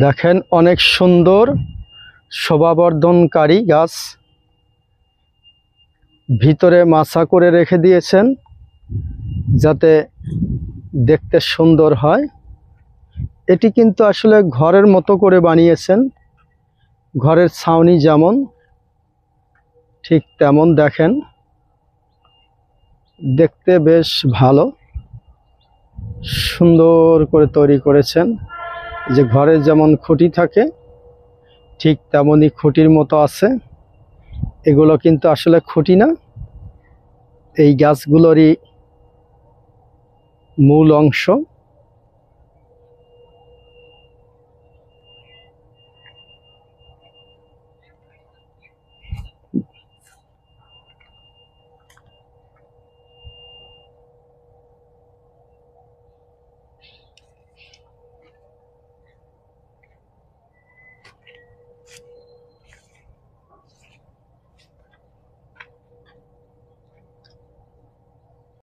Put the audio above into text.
দেখেন অনেক সুন্দর শোভাবর্ধনকারী গাছ, ভিতরে মাচা করে রেখে দিয়েছেন যাতে দেখতে সুন্দর হয়। এটি কিন্তু আসলে ঘরের মতো করে বানিয়েছেন, ঘরের ছাউনি যেমন ঠিক তেমন। দেখেন দেখতে বেশ ভালো, সুন্দর করে তৈরি করেছেন। যে ঘরে যেমন খুঁটি থাকে ঠিক তেমনই খুঁটির মতো আছে। এগুলো কিন্তু আসলে খুঁটি না, এই গাছগুলোরই মূল অংশ।